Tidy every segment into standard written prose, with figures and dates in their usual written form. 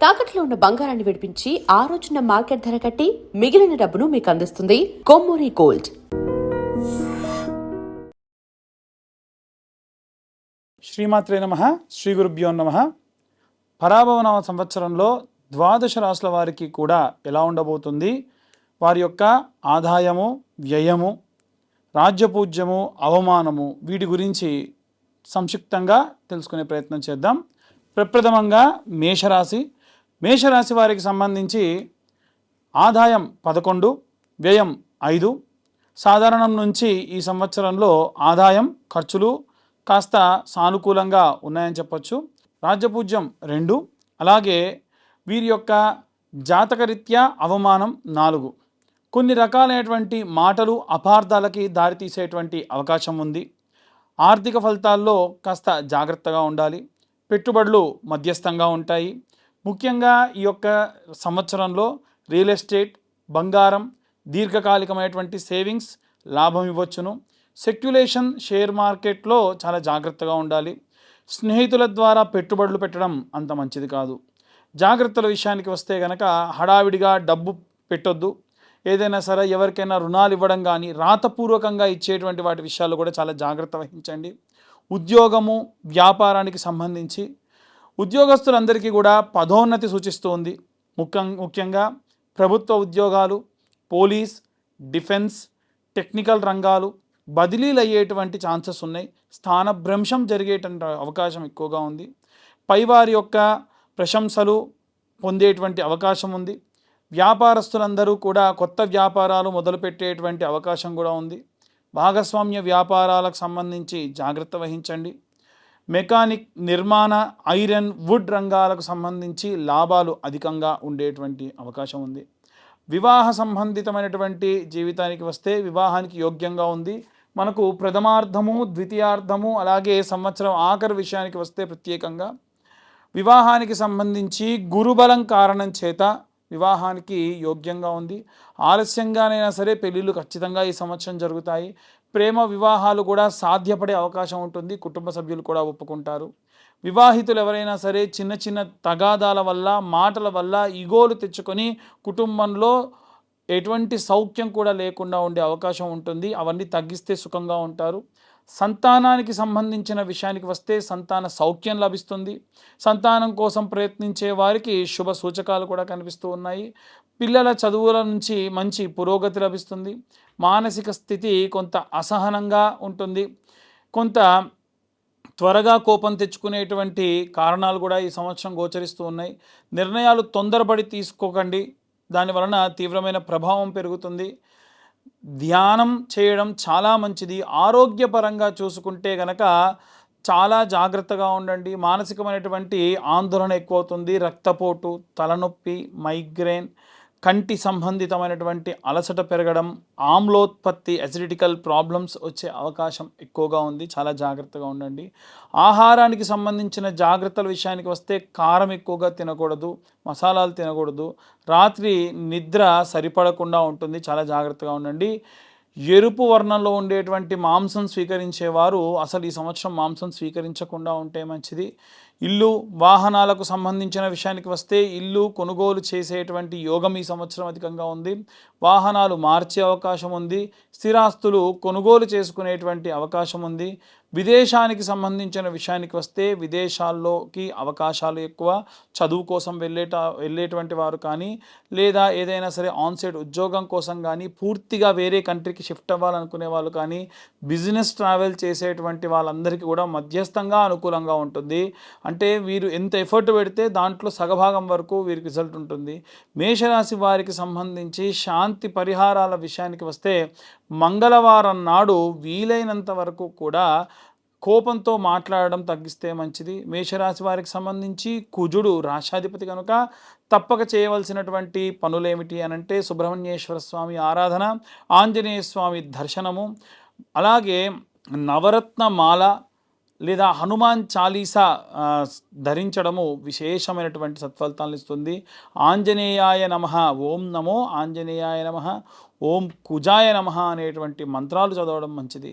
తాకట్లో ఉన్న బంగారాన్ని విడిపించి ఆ రోజున మార్కెట్ ధర కట్టి మిగిలిన డబ్బును మీకు అందిస్తుంది కొమ్మూరి గోల్డ్. శ్రీమాత్రే నమః. శ్రీ గురుభ్యో నమః. పరాభవనామ సంవత్సరంలో ద్వాదశ రాశుల వారికి కూడా ఎలా ఉండబోతుంది, వారి యొక్క ఆదాయము, వ్యయము, రాజ్యపూజ్యము, అవమానము, వీటి గురించి సంక్షిప్తంగా తెలుసుకునే ప్రయత్నం చేద్దాం. ప్రప్రథమంగా మేషరాశి వారికి సంబంధించి ఆదాయం 11, వ్యయం 5. సాధారణం నుంచి ఈ సంవత్సరంలో ఆదాయం, ఖర్చులు కాస్త సానుకూలంగా ఉన్నాయని చెప్పొచ్చు. రాజ్యపూజ్యం 2, అలాగే వీరి యొక్క జాతకరీత్యా అవమానం 4. కొన్ని రకాలైనటువంటి మాటలు అపార్థాలకి దారితీసేటువంటి అవకాశం ఉంది. ఆర్థిక ఫలితాల్లో కాస్త జాగ్రత్తగా ఉండాలి. పెట్టుబడులు మధ్యస్థంగా ఉంటాయి. ముఖ్యంగా ఈ యొక్క సంవత్సరంలో రియల్ ఎస్టేట్, బంగారం, దీర్ఘకాలికమైనటువంటి సేవింగ్స్ లాభం ఇవ్వచ్చును. సెక్యులేషన్, షేర్ మార్కెట్లో చాలా జాగ్రత్తగా ఉండాలి. స్నేహితుల ద్వారా పెట్టుబడులు పెట్టడం అంత మంచిది కాదు. జాగ్రత్తల విషయానికి వస్తే కనుక హడావిడిగా డబ్బు పెట్టొద్దు. ఏదైనా సరే ఎవరికైనా రుణాలు ఇవ్వడం కానీ రాతపూర్వకంగా ఇచ్చేటువంటి వాటి విషయాల్లో కూడా చాలా జాగ్రత్త వహించండి. ఉద్యోగము, వ్యాపారానికి సంబంధించి ఉద్యోగస్తులందరికీ కూడా పదోన్నతి సూచిస్తుంది. ముఖ్యంగా ప్రభుత్వ ఉద్యోగాలు, పోలీస్, డిఫెన్స్, టెక్నికల్ రంగాలు బదిలీలు అయ్యేటువంటి ఛాన్సెస్ ఉన్నాయి. స్థానభ్రంశం జరిగేటువంటి అవకాశం ఎక్కువగా ఉంది. పైవారి యొక్క ప్రశంసలు పొందేటువంటి అవకాశం ఉంది. వ్యాపారస్తులందరూ కూడా కొత్త వ్యాపారాలు మొదలుపెట్టేటువంటి అవకాశం కూడా ఉంది. భాగస్వామ్య వ్యాపారాలకు సంబంధించి జాగ్రత్త వహించండి. మెకానిక్, నిర్మాణ, ఐరన్, వుడ్ రంగాలకు సంబంధించి లాభాలు అధికంగా ఉండేటువంటి అవకాశం ఉంది. వివాహ సంబంధితమైనటువంటి జీవితానికి వస్తే వివాహానికి యోగ్యంగా ఉంది. మనకు ప్రథమార్థము, ద్వితీయార్థము, అలాగే సంవత్సరం ఆఖరి విషయానికి వస్తే ప్రత్యేకంగా వివాహానికి సంబంధించి గురుబలం కారణం చేత వివాహానికి యోగ్యంగా ఉంది. ఆలస్యంగానైనా సరే పెళ్ళిళ్ళు ఖచ్చితంగా ఈ సంవత్సరం జరుగుతాయి. ప్రేమ వివాహాలు కూడా సాధ్యపడే అవకాశం ఉంటుంది. కుటుంబ సభ్యులు కూడా ఒప్పుకుంటారు. వివాహితులు ఎవరైనా సరే చిన్న చిన్న తగాదాల వల్ల, మాటల వల్ల ఇగోలు తెచ్చుకొని కుటుంబంలో ఎటువంటి సౌఖ్యం కూడా లేకుండా ఉండే అవకాశం ఉంటుంది. అవన్నీ తగ్గిస్తే సుఖంగా ఉంటారు. సంతానానికి సంబంధించిన విషయానికి వస్తే సంతాన సౌఖ్యం లభిస్తుంది. సంతానం కోసం ప్రయత్నించే వారికి శుభ సూచకాలు కూడా కనిపిస్తూ ఉన్నాయి. పిల్లల చదువుల నుంచి మంచి పురోగతి లభిస్తుంది. మానసిక స్థితి కొంత అసహనంగా ఉంటుంది. కొంత త్వరగా కోపం తెచ్చుకునేటువంటి కారణాలు కూడా ఈ సంవత్సరం గోచరిస్తూ ఉన్నాయి. నిర్ణయాలు తొందరపడి తీసుకోకండి, దానివలన తీవ్రమైన ప్రభావం పెరుగుతుంది. ధ్యానం చేయడం చాలా మంచిది. ఆరోగ్యపరంగా చూసుకుంటే గనక చాలా జాగ్రత్తగా ఉండండి. మానసికమైనటువంటి ఆందోళన ఎక్కువ అవుతుంది. రక్తపోటు, తలనొప్పి, మైగ్రేన్, కంటి సంబంధితమైనటువంటి అలసట పెరగడం, ఆమ్లోత్పత్తి, అసిడిటికల్ ప్రాబ్లమ్స్ వచ్చే అవకాశం ఎక్కువగా ఉంది. చాలా జాగ్రత్తగా ఉండండి. ఆహారానికి సంబంధించిన జాగ్రత్తల విషయానికి వస్తే కారం ఎక్కువగా తినకూడదు, మసాలాలు తినకూడదు. రాత్రి నిద్ర సరిపడకుండా ఉంటుంది. చాలా జాగ్రత్తగా ఉండండి. ఎరుపు వర్ణంలో ఉండేటువంటి మాంసం స్వీకరించేవారు అసలు ఈ సంవత్సరం మాంసం స్వీకరించకుండా ఉంటే మంచిది. ఇల్లు, వాహనాలకు సంబంధించిన విషయానికి వస్తే ఇల్లు కొనుగోలు చేసేటువంటి యోగం ఈ సంవత్సరం అధికంగా ఉంది. వాహనాలు మార్చే అవకాశం ఉంది. స్థిరాస్తులు కొనుగోలు చేసుకునేటువంటి అవకాశం ఉంది. విదేశానికి సంబంధించిన విషయానికి వస్తే విదేశాల్లోకి అవకాశాలు ఎక్కువ. చదువు కోసం వెళ్ళేటువంటి వారు కానీ, లేదా ఏదైనా సరే ఆన్సైట్ ఉద్యోగం కోసం కానీ, పూర్తిగా వేరే కంట్రీకి షిఫ్ట్ అవ్వాలనుకునే వాళ్ళు కానీ, బిజినెస్ ట్రావెల్ చేసేటువంటి వాళ్ళందరికీ కూడా మధ్యస్థంగా అనుకూలంగా ఉంటుంది. అంటే వీరు ఎంత ఎఫర్ట్ పెడితే దాంట్లో సగభాగం వరకు వీరికి రిజల్ట్ ఉంటుంది. మేషరాశి వారికి సంబంధించి శాంతి పరిహారాల విషయానికి వస్తే మంగళవారం నాడు వీలైనంత వరకు కూడా కోపంతో మాట్లాడడం తగ్గిస్తే మంచిది. మేషరాశి వారికి సంబంధించి కుజుడు రాశాధిపతి కనుక తప్పక చేయవలసినటువంటి పనులేమిటి అనంటే సుబ్రహ్మణ్యేశ్వర స్వామి ఆరాధన, ఆంజనేయ స్వామి దర్శనము, అలాగే నవరత్న మాల, లేదా హనుమాన్ చాలీసా ధరించడము విశేషమైనటువంటి సత్ఫలితాలను ఇస్తుంది. ఆంజనేయాయ నమః, ఓం నమో ఆంజనేయాయ నమః, ఓం కుజాయ నమః అనేటువంటి మంత్రాలు చదవడం మంచిది.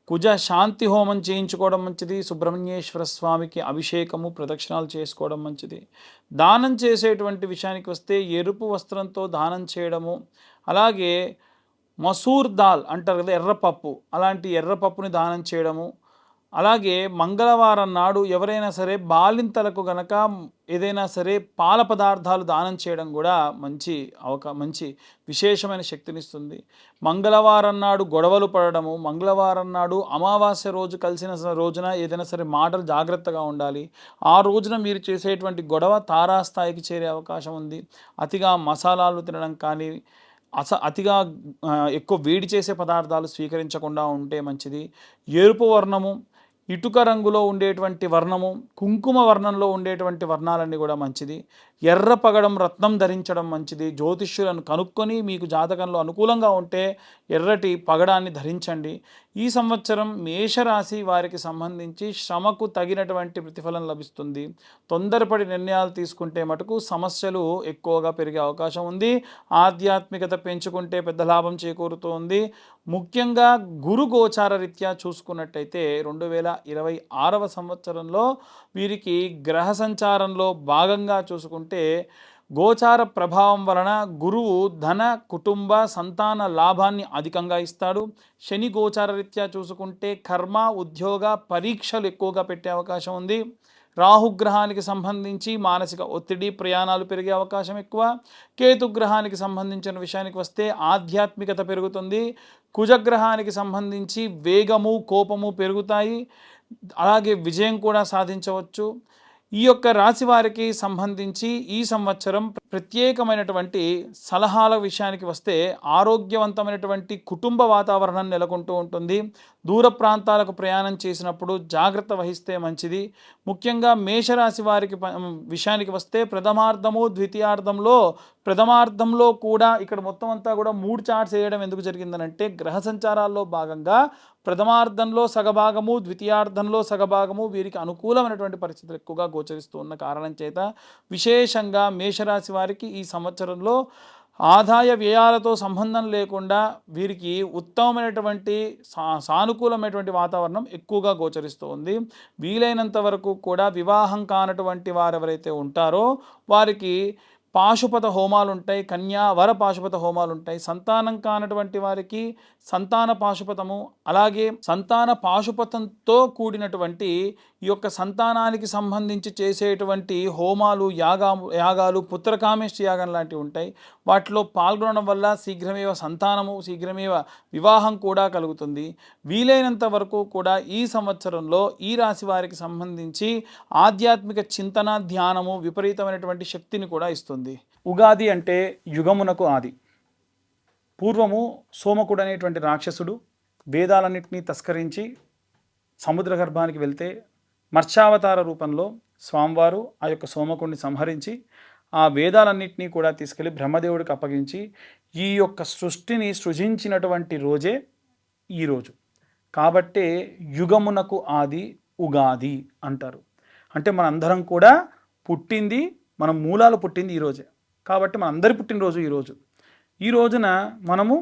కుజ శాంతి హోమం చేయించుకోవడం మంచిది. సుబ్రహ్మణ్యేశ్వర స్వామికి అభిషేకము ప్రదక్షిణాలు చేసుకోవడం మంచిది. దానం చేసేటువంటి విషయానికి వస్తే ఎరుపు వస్త్రంతో దానం చేయడము, అలాగే మసూర్ దాల్ అంటారు కదా ఎర్రపప్పు, అలాంటి ఎర్రపప్పుని దానం చేయడము, అలాగే మంగళవారం నాడు ఎవరైనా సరే బాలింతలకు గనక ఏదైనా సరే పాల పదార్థాలు దానం చేయడం కూడా మంచి విశేషమైన శక్తినిస్తుంది. మంగళవారం నాడు గొడవలు పడడము, మంగళవారం నాడు అమావాస్య రోజు కలిసిన రోజున ఏదైనా సరే మాటలు జాగ్రత్తగా ఉండాలి. ఆ రోజున మీరు చేసేటువంటి గొడవ తారాస్థాయికి చేరే అవకాశం ఉంది. అతిగా మసాలాలు తినడం కానీ, అతిగా ఎక్కువ వేడి చేసే పదార్థాలు స్వీకరించకుండా ఉంటే మంచిది. ఎరుపు వర్ణము, ఇటుక రంగులో ఉండేటువంటి వర్ణము, కుంకుమ వర్ణంలో ఉండేటువంటి వర్ణాలన్నీ కూడా మంచిది. ఎర్ర పగడం రత్నం ధరించడం మంచిది. జ్యోతిష్యులను కనుక్కొని మీకు జాతకంలో అనుకూలంగా ఉంటే ఎర్రటి పగడాన్ని ధరించండి. ఈ సంవత్సరం మేషరాశి వారికి సంబంధించి శ్రమకు తగినటువంటి ప్రతిఫలం లభిస్తుంది. తొందరపడి నిర్ణయాలు తీసుకుంటే మటుకు సమస్యలు ఎక్కువగా పెరిగే అవకాశం ఉంది. ఆధ్యాత్మికత పెంచుకుంటే పెద్ద లాభం చేకూరుతోంది. ముఖ్యంగా గురు గోచార రీత్యా చూసుకున్నట్టయితే 2026వ సంవత్సరంలో వీరికి గ్రహ సంచారంలో భాగంగా చూసుకుంటే గోచార ప్రభావం వలన గురువు ధన, కుటుంబ, సంతాన లాభాన్ని అధికంగా ఇస్తాడు. శని గోచార రీత్యా చూసుకుంటే కర్మ, ఉద్యోగ, పరీక్షలు ఎక్కువగా పెట్టే అవకాశం ఉంది. రాహుగ్రహానికి సంబంధించి మానసిక ఒత్తిడి, ప్రయాణాలు పెరిగే అవకాశం ఎక్కువ. కేతుగ్రహానికి సంబంధించిన విషయానికి వస్తే ఆధ్యాత్మికత పెరుగుతుంది. కుజగ్రహానికి సంబంధించి వేగము, కోపము పెరుగుతాయి. అలాగే విజయం కూడా సాధించవచ్చు. ఈ యొక్క రాశి వారికి సంబంధించి ఈ సంవత్సరం ప్రత్యేకమైనటువంటి సలహాల విషయానికి వస్తే ఆరోగ్యవంతమైనటువంటి కుటుంబ వాతావరణం నెలకొంటూ ఉంటుంది. దూర ప్రాంతాలకు ప్రయాణం చేసినప్పుడు జాగ్రత్త వహిస్తే మంచిది. ముఖ్యంగా మేషరాశి వారికి విషయానికి వస్తే ప్రథమార్థము, ప్రథమార్థంలో కూడా ఇక్కడ మొత్తం అంతా కూడా 3 చార్ట్స్ వేయడం ఎందుకు జరిగిందనంటే గ్రహ సంచారాల్లో భాగంగా ప్రథమార్థంలో సగభాగము, ద్వితీయార్థంలో సగభాగము వీరికి అనుకూలమైనటువంటి పరిస్థితులు ఎక్కువగా గోచరిస్తూ ఉన్న కారణం చేత విశేషంగా మేషరాశి వారికి ఈ సంవత్సరంలో ఆదాయ వ్యయాలతో సంబంధం లేకుండా వీరికి ఉత్తమమైనటువంటి సానుకూలమైనటువంటి వాతావరణం ఎక్కువగా గోచరిస్తూ ఉంది. వీలైనంత వరకు కూడా వివాహం కానటువంటి వారు ఎవరైతే ఉంటారో వారికి పాశుపత హోమాలు ఉంటాయి, కన్యావర పాశుపత హోమాలు ఉంటాయి. సంతానం కానటువంటి వారికి సంతాన పాశుపతము, అలాగే సంతాన పాశుపతంతో కూడినటువంటి ఈ యొక్క సంతానానికి సంబంధించి చేసేటువంటి హోమాలు, యాగాలు, పుత్రకామేష్టి యాగం లాంటివి ఉంటాయి. వాటిలో పాల్గొనడం వల్ల శీఘ్రమేవ వివాహం కూడా కలుగుతుంది. వీలైనంత వరకు కూడా ఈ సంవత్సరంలో ఈ రాశి వారికి సంబంధించి ఆధ్యాత్మిక చింతన, ధ్యానము విపరీతమైనటువంటి శక్తిని కూడా ఇస్తుంది. ఉగాది అంటే యుగమునకు ఆది. పూర్వము సోమకుడు అనేటువంటి రాక్షసుడు వేదాలన్నింటినీ తస్కరించి సముద్ర గర్భానికి వెళ్తే మత్స్యావతార రూపంలో స్వామివారు ఆ యొక్క సోమకుడిని సంహరించి ఆ వేదాలన్నింటినీ కూడా తీసుకెళ్ళి బ్రహ్మదేవుడికి అప్పగించి ఈ యొక్క సృష్టిని సృజించినటువంటి రోజే ఈరోజు. కాబట్టే యుగమునకు ఆది ఉగాది అంటారు. అంటే మనందరం కూడా పుట్టింది, మన మూలాలు పుట్టింది ఈరోజే. కాబట్టి మన అందరి పుట్టినరోజు ఈరోజు. ఈ రోజున మనము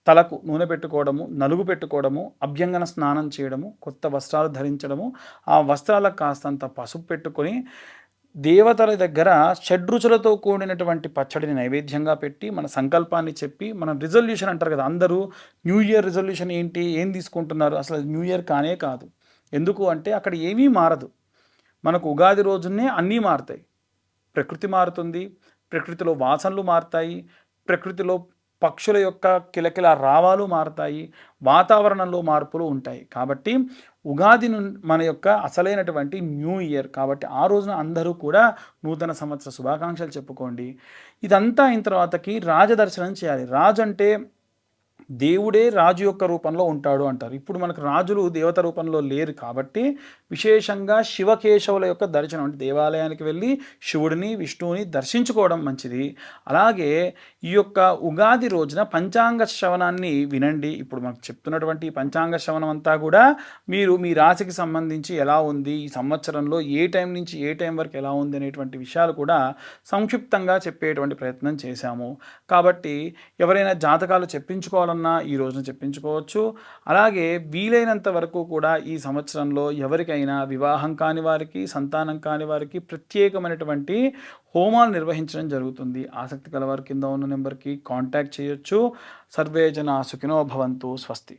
తలకు నూనె పెట్టుకోవడము, నలుగు పెట్టుకోవడము, అభ్యంగన స్నానం చేయడము, కొత్త వస్త్రాలు ధరించడము, ఆ వస్త్రాలకు కాస్తంత పసుపు పెట్టుకొని దేవతల దగ్గర షడ్రుచులతో కూడినటువంటి పచ్చడిని నైవేద్యంగా పెట్టి మన సంకల్పాన్ని చెప్పి, మన రిజల్యూషన్ అంటారు కదా, అందరూ న్యూ ఇయర్ రిజల్యూషన్ ఏంటి, ఏం తీసుకుంటున్నారు, అసలు న్యూ ఇయర్ కానే కాదు. ఎందుకు అంటే అక్కడ ఏమీ మారదు. మనకు ఉగాది రోజునే అన్నీ మారుతాయి. ప్రకృతి మారుతుంది, ప్రకృతిలో వాసనలు మారుతాయి, ప్రకృతిలో పక్షుల యొక్క కిలకిల రావాలు మారుతాయి, వాతావరణంలో మార్పులు ఉంటాయి. కాబట్టి ఉగాది మన యొక్క అసలైనటువంటి న్యూ ఇయర్. కాబట్టి ఆ రోజున అందరూ కూడా నూతన సంవత్సర శుభాకాంక్షలు చెప్పుకోండి. ఇదంతా అయిన తర్వాతకి రాజదర్శనం చేయాలి. రాజు అంటే దేవుడే రాజు యొక్క రూపంలో ఉంటాడు అంటారు. ఇప్పుడు మనకు రాజులు దేవత రూపంలో లేరు కాబట్టి విశేషంగా శివకేశవుల యొక్క దర్శనం, అంటే దేవాలయానికి వెళ్ళి శివుడిని విష్ణువుని దర్శించుకోవడం మంచిది. అలాగే ఈ యొక్క ఉగాది రోజున పంచాంగ శ్రవణాన్ని వినండి. ఇప్పుడు మనకు చెప్తున్నటువంటి ఈ పంచాంగ శ్రవణం అంతా కూడా మీరు మీ రాశికి సంబంధించి ఎలా ఉంది, ఈ సంవత్సరంలో ఏ టైం నుంచి ఏ టైం వరకు ఎలా ఉంది అనేటువంటి విషయాలు కూడా సంక్షిప్తంగా చెప్పేటువంటి ప్రయత్నం చేశాము. కాబట్టి ఎవరైనా జాతకాలు చెప్పించుకోవాలన్నా ఈ రోజున చెప్పించుకోవచ్చు. అలాగే వీలైనంత వరకు కూడా ఈ సంవత్సరంలో ఎవరికైనా వివాహం కాని వారికి, సంతానం కాని వారికి ప్రత్యేకమైనటువంటి హోమాలు నిర్వహించడం జరుగుతుంది. ఆసక్తి కలవారు కింద ఉన్న నెంబర్కి కాంటాక్ట్ చేయొచ్చు. సర్వే జనా సుఖినో భవంతు. స్వస్తి.